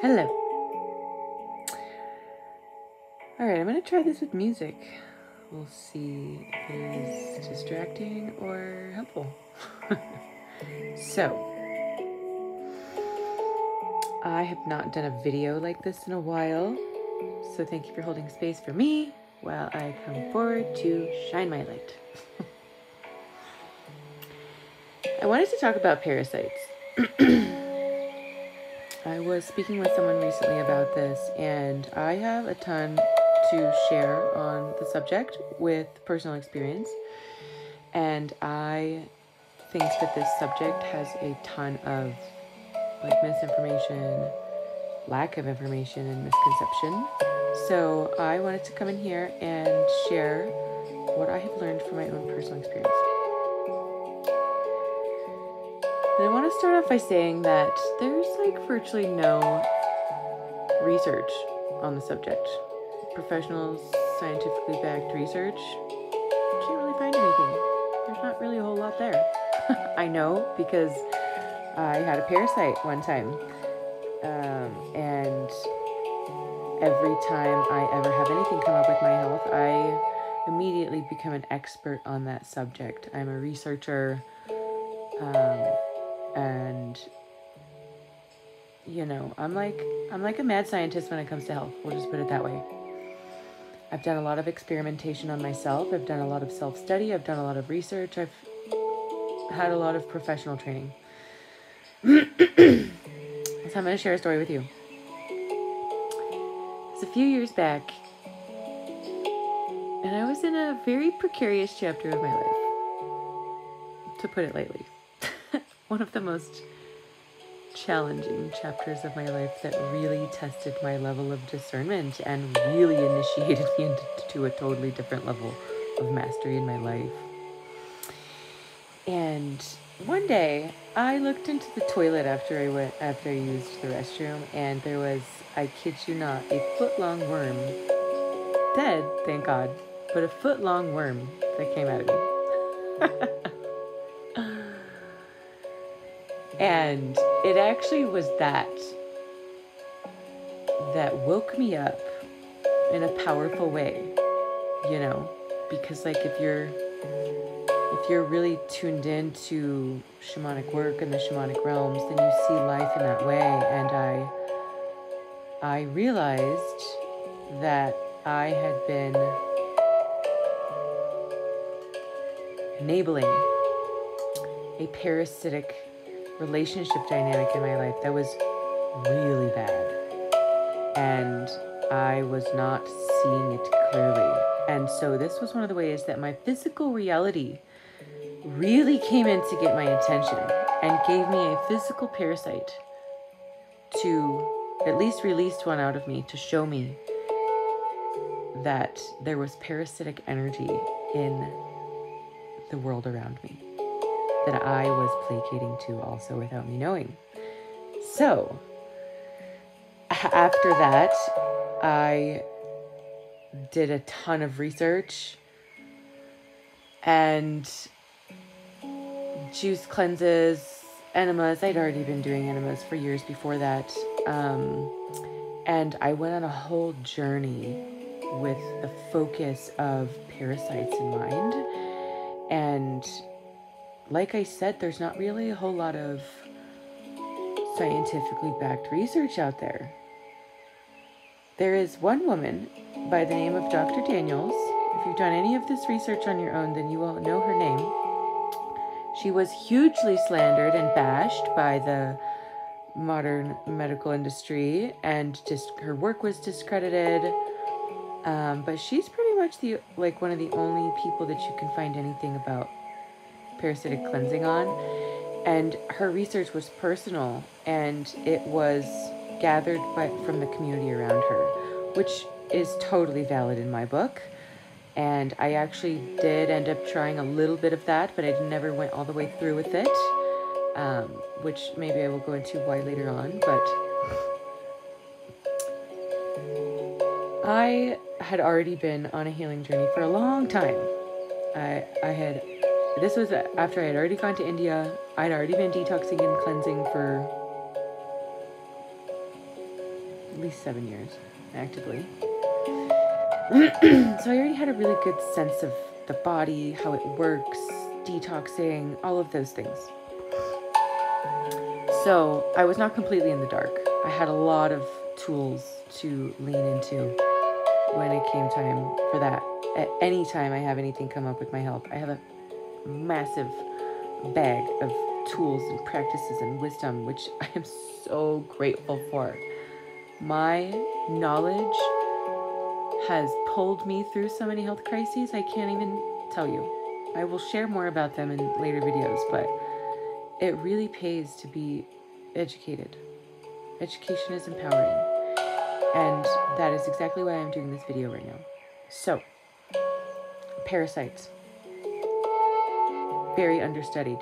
Hello. Alright, I'm going to try this with music. We'll see if it is distracting or helpful. So, I have not done a video like this in a while, so thank you for holding space for me while I come forward to shine my light. I wanted to talk about parasites. I was speaking with someone recently about this, and I have a ton to share on the subject with personal experience. And I think that this subject has a ton of misinformation, lack of information, and misconception. So I wanted to come in here and share what I have learned from my own personal experience. And I want to start off by saying that there's virtually no research on the subject. Professional, scientifically backed research, can't really find anything. There's not really a whole lot there. I know because I had a parasite one time. And every time I ever have anything come up with my health, I immediately become an expert on that subject. I'm a researcher, and I'm like a mad scientist when it comes to health. We'll just put it that way. I've done a lot of experimentation on myself. I've done a lot of self-study. I've done a lot of research. I've had a lot of professional training. So I'm going to share a story with you. It's a few years back, and I was in a very precarious chapter of my life, to put it lightly. One of the most challenging chapters of my life that really tested my level of discernment and really initiated me into a totally different level of mastery in my life. And one day I looked into the toilet after I used the restroom, and there was, I kid you not, a foot-long worm. Dead, thank God, but a foot-long worm that came out of me. And it actually was that woke me up in a powerful way, because if you're really tuned into shamanic work and the shamanic realms, then you see life in that way. And I realized that I had been enabling a parasitic relationship dynamic in my life that was really bad, and I was not seeing it clearly. And so this was one of the ways that my physical reality really came in to get my attention and gave me a physical parasite to at least release one out of me to show me that there was parasitic energy in the world around me that I was placating to also without me knowing. So, after that, I did a ton of research and juice cleanses, enemas. I'd already been doing enemas for years before that. And I went on a whole journey with the focus of parasites in mind. And like I said, there's not really a whole lot of scientifically backed research out there. There is one woman by the name of Dr. Daniels. If you've done any of this research on your own, then you will know her name. She was hugely slandered and bashed by the modern medical industry, and just her work was discredited. But she's pretty much one of the only people that you can find anything about parasitic cleansing on, and her research was personal, and it was gathered from the community around her, which is totally valid in my book. And I actually did end up trying a little bit of that, but I never went all the way through with it, which maybe I will go into why later on. But I had already been on a healing journey for a long time. This was after I had already gone to India. I'd already been detoxing and cleansing for least 7 years actively. So I already had a really good sense of the body, how it works, detoxing, all of those things. So I was not completely in the dark. I had a lot of tools to lean into when it came time for that. At any time I have anything come up with my health, I have a massive bag of tools and practices and wisdom, which I am so grateful for. My knowledge has pulled me through so many health crises, I can't even tell you. I will share more about them in later videos, but it really pays to be educated. Education is empowering, and that is exactly why I'm doing this video right now. So, parasites. Very understudied.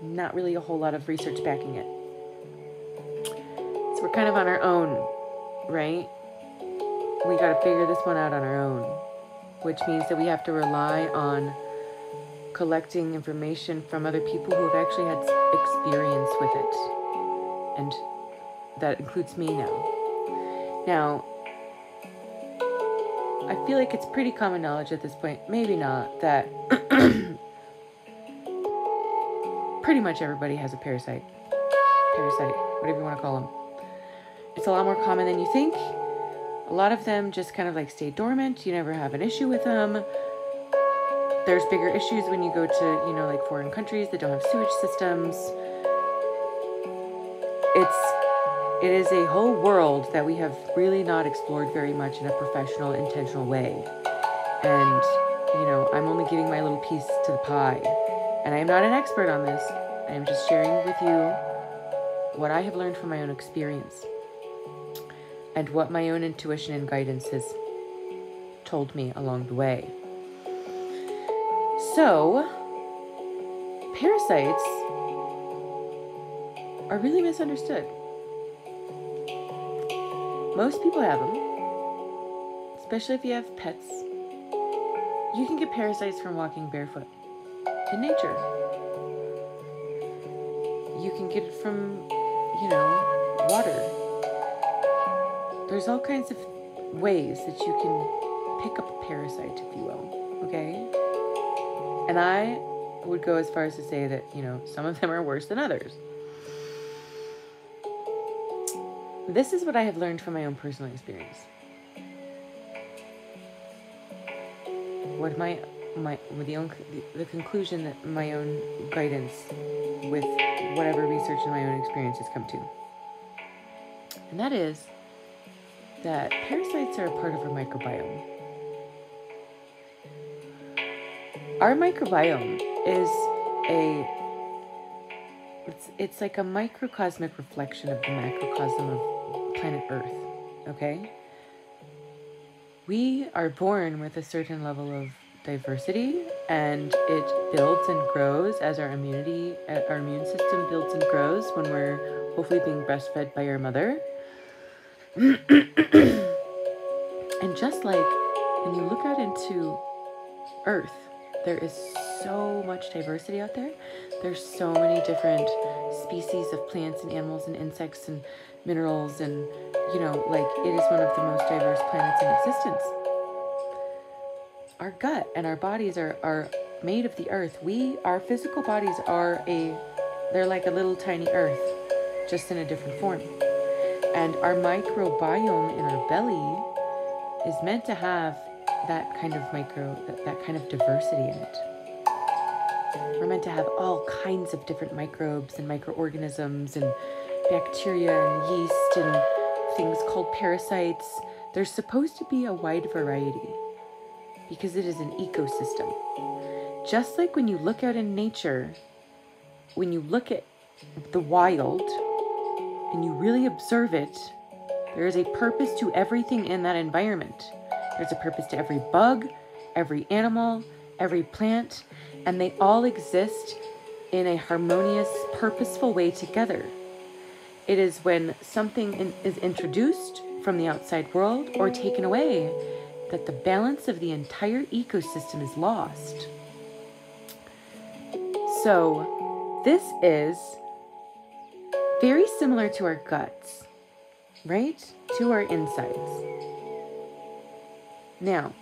Not really a whole lot of research backing it. So we're kind of on our own, right? We got to figure this one out on our own, which means that we have to rely on collecting information from other people who have actually had experience with it. And that includes me now. Now, I feel like it's pretty common knowledge at this point, maybe not, that pretty much everybody has a parasite, whatever you want to call them. It's a lot more common than you think. A lot of them just kind of like stay dormant. You never have an issue with them. There's bigger issues when you go to, like foreign countries that don't have sewage systems. It is a whole world that we have really not explored very much in a professional, intentional way. And, I'm only giving my little piece to the pie. And I am not an expert on this. I am just sharing with you what I have learned from my own experience and what my own intuition and guidance has told me along the way. So, parasites are really misunderstood. Most people have them, especially if you have pets. You can get parasites from walking barefoot in nature. You can get it from, water. There's all kinds of ways that you can pick up a parasite, if you will, okay? And I would go as far as to say that, some of them are worse than others. This is what I have learned from my own personal experience. What the conclusion that my own guidance with whatever research and my own experience has come to. And that is that parasites are a part of our microbiome. Our microbiome is it's like a microcosmic reflection of the macrocosm of planet Earth, okay? We are born with a certain level of diversity, and it builds and grows as our immune system builds and grows when we're hopefully being breastfed by our mother. And just like when you look out into Earth, there is so much diversity out there. There's so many different species of plants and animals and insects and minerals, and it is one of the most diverse planets in existence. Our gut and our bodies are made of the earth. Our physical bodies they're like a little tiny earth, just in a different form. And our microbiome in our belly is meant to have that kind of diversity in it. We're meant to have all kinds of different microbes and microorganisms and bacteria and yeast and things called parasites. There's supposed to be a wide variety because it is an ecosystem. Just like when you look out in nature, when you look at the wild and you really observe it, there is a purpose to everything in that environment. There's a purpose to every bug, every animal, every plant, and they all exist in a harmonious, purposeful way together. It is when something is introduced from the outside world or taken away that the balance of the entire ecosystem is lost. So this is very similar to our guts. right? To our insides. Now,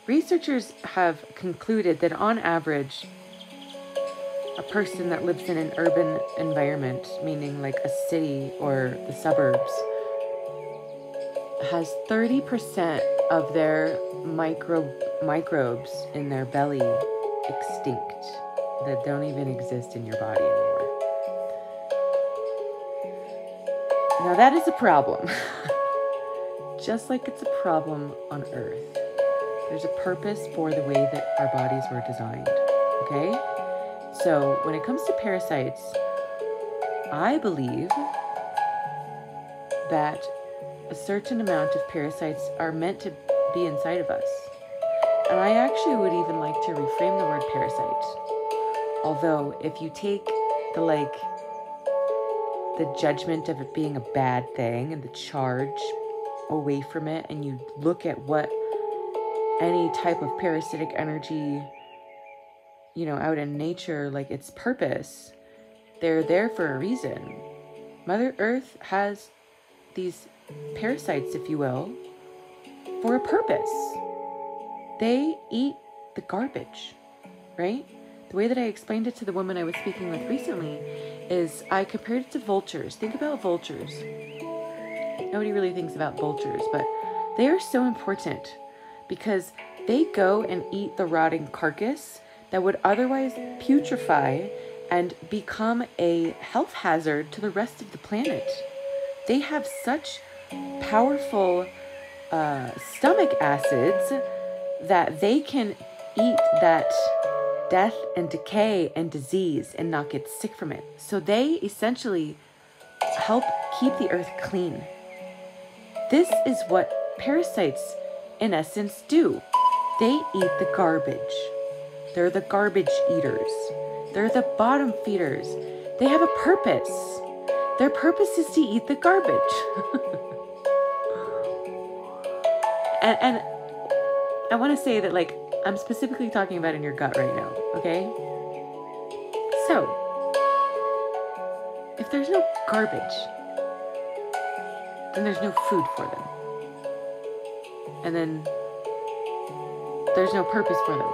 researchers have concluded that on average, a person that lives in an urban environment, meaning like a city or the suburbs, has 30% of their microbes in their belly extinct that don't even exist in your body anymore. Now that is a problem. Just like it's a problem on Earth. There's a purpose for the way that our bodies were designed. Okay? So when it comes to parasites, I believe that a certain amount of parasites are meant to be inside of us. And I actually would even like to reframe the word parasite. Although if you take the judgment of it being a bad thing and the charge away from it, and you look at what any type of parasitic energy, out in nature, like its purpose, they're there for a reason. Mother Earth has these parasites, if you will, for a purpose. They eat the garbage, right? The way that I explained it to the woman I was speaking with recently is I compared it to vultures. Think about vultures. Nobody really thinks about vultures, but they are so important because they go and eat the rotting carcass that would otherwise putrefy and become a health hazard to the rest of the planet. They have such powerful stomach acids that they can eat that death and decay and disease and not get sick from it. So they essentially help keep the earth clean. This is what parasites, in essence, do. They eat the garbage. They're the garbage eaters. They're the bottom feeders. They have a purpose. Their purpose is to eat the garbage. and I want to say that, I'm specifically talking about in your gut right now, okay? So, if there's no garbage, then there's no food for them. And then there's no purpose for them.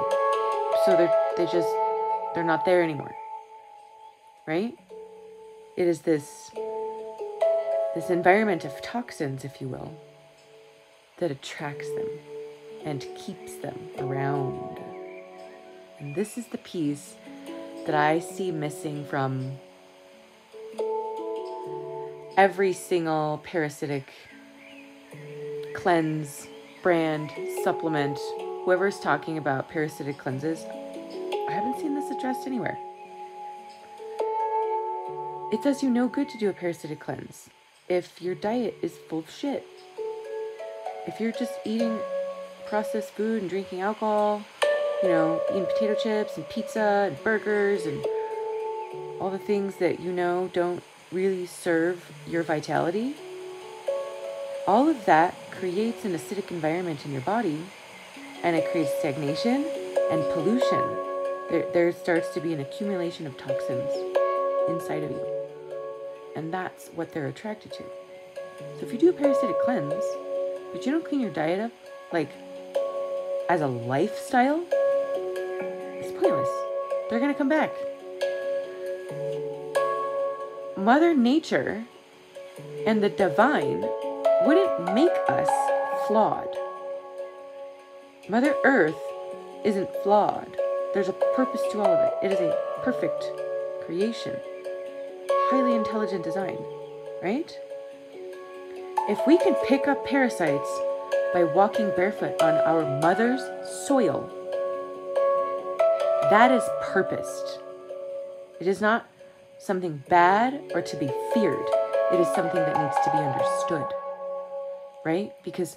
So they're not there anymore. Right? It is this environment of toxins, if you will, that attracts them and keeps them around. And this is the piece that I see missing from every single parasitic cleanse, brand, supplement, whoever's talking about parasitic cleanses. I haven't seen this addressed anywhere. It does you no good to do a parasitic cleanse if your diet is full of shit. If you're just eating processed food and drinking alcohol, eating potato chips and pizza and burgers and all the things that don't really serve your vitality, all of that creates an acidic environment in your body, and it creates stagnation and pollution. There starts to be an accumulation of toxins inside of you. And that's what they're attracted to. So if you do a parasitic cleanse, but you don't clean your diet up, as a lifestyle, it's pointless. They're going to come back. Mother Nature and the divine wouldn't make us flawed. Mother Earth isn't flawed. There's a purpose to all of it. It is a perfect creation. Highly intelligent design, right? If we can pick up parasites by walking barefoot on our mother's soil, that is purposed. It is not something bad or to be feared. It is something that needs to be understood, right? Because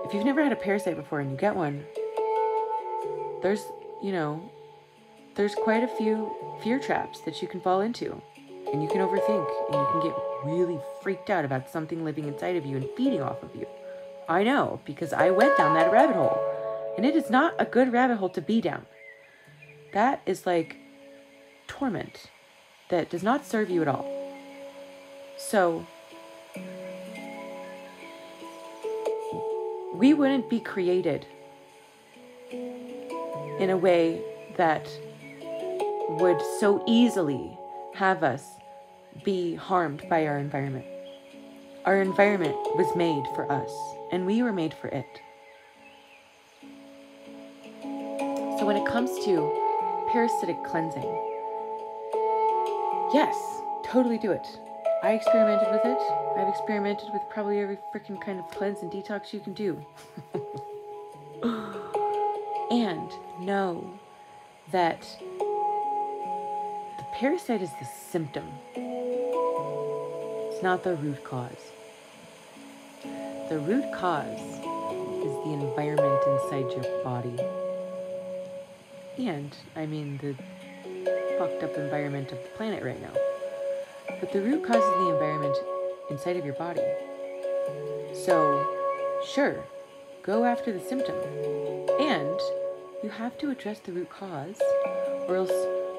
if you've never had a parasite before and you get one, there's quite a few fear traps that you can fall into, and you can overthink, and you can get really freaked out about something living inside of you and feeding off of you. I know, because I went down that rabbit hole, and it is not a good rabbit hole to be down. That is like torment that does not serve you at all. So we wouldn't be created in a way that would so easily have us be harmed by our environment. Our environment was made for us, and we were made for it. So when it comes to parasitic cleansing, yes, totally do it. I experimented with it. I've experimented with probably every freaking kind of cleanse and detox you can do. And know that the parasite is the symptom. It's not the root cause. The root cause is the environment inside your body. And, I mean, the fucked up environment of the planet right now. But the root cause is the environment inside of your body. So, sure, go after the symptom. And you have to address the root cause, or else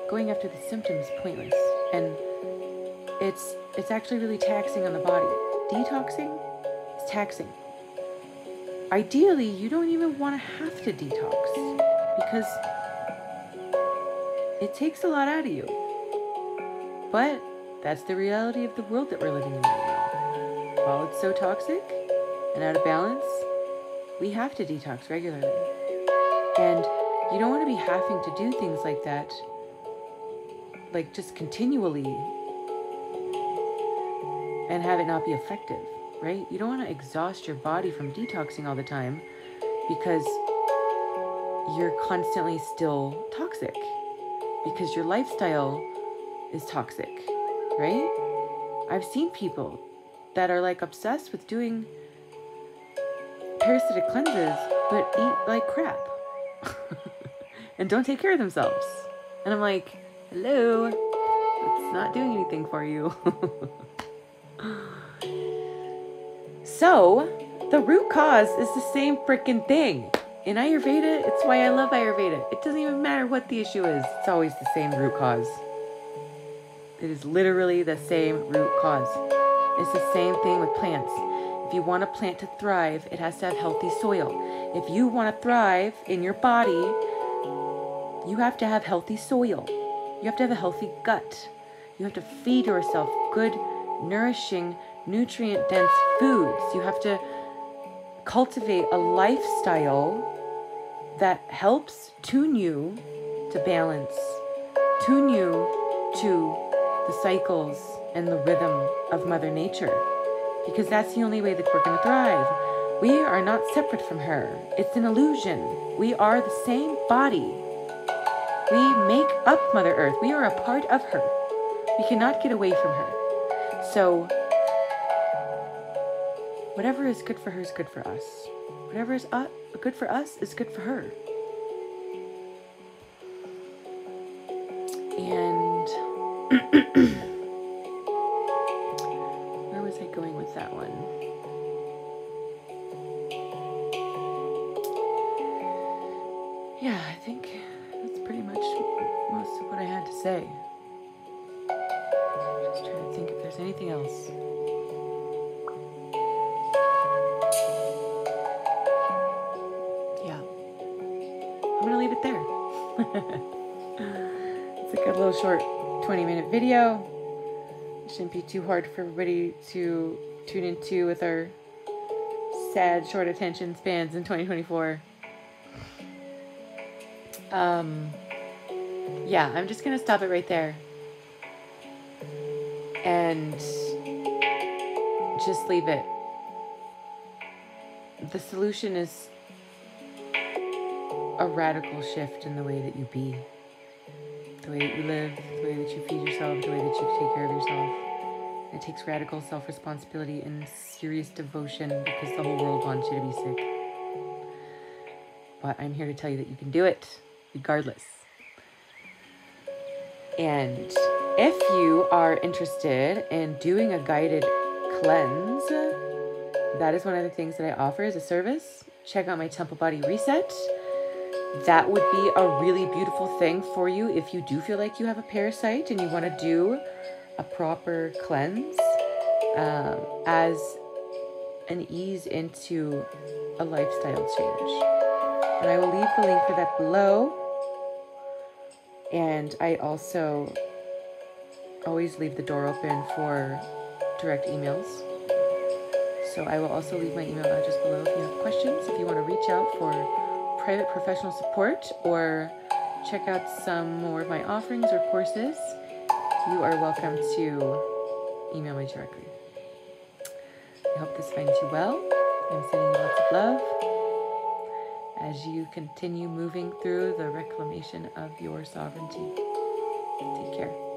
going after the symptom is pointless. And it's actually really taxing on the body. Detoxing is taxing. Ideally, you don't even want to have to detox, because it takes a lot out of you. But that's the reality of the world that we're living in right now. While it's so toxic and out of balance, we have to detox regularly. And you don't want to be having to do things like that, like just continually, and have it not be effective, right? You don't want to exhaust your body from detoxing all the time because you're constantly still toxic, because your lifestyle is toxic, right? I've seen people that are like obsessed with doing parasitic cleanses, but eat like crap and don't take care of themselves. And I'm like, hello, it's not doing anything for you. So the root cause is the same freaking thing. In Ayurveda, it's why I love Ayurveda. It doesn't even matter what the issue is. It's always the same root cause. It is literally the same root cause. It's the same thing with plants. If you want a plant to thrive, it has to have healthy soil. If you want to thrive in your body, you have to have healthy soil. You have to have a healthy gut. You have to feed yourself good, nourishing, nutrient-dense foods. You have to cultivate a lifestyle that helps tune you to balance, tune you to the cycles and the rhythm of Mother Nature, because that's the only way that we're going to thrive. We are not separate from her. It's an illusion. We are the same body. We make up Mother Earth. We are a part of her. We cannot get away from her. So whatever is good for her is good for us. Whatever is good for us is good for her. And where was I going with that one? Yeah, I think that's pretty much most of what I had to say. Just trying to think if there's anything else. Yeah, I'm gonna leave it there. It's like a little short 20-minute video. It shouldn't be too hard for everybody to tune into with our sad short attention spans in 2024. Yeah, I'm just gonna stop it right there and just leave it. The solution is a radical shift in the way that you be, the way that you live, the way that you feed yourself, the way that you take care of yourself. It takes radical self-responsibility and serious devotion, because the whole world wants you to be sick. But I'm here to tell you that you can do it regardless. And if you are interested in doing a guided cleanse, that is one of the things that I offer as a service. Check out my Temple Body Reset. That would be a really beautiful thing for you if you do feel like you have a parasite and you want to do a proper cleanse as and ease into a lifestyle change. And I will leave the link for that below. And I also always leave the door open for direct emails. So I will also leave my email address below if you have questions. If you want to reach out for private professional support or check out some more of my offerings or courses, you are welcome to email me directly. I hope this finds you well. I'm sending you lots of love as you continue moving through the reclamation of your sovereignty. Take care.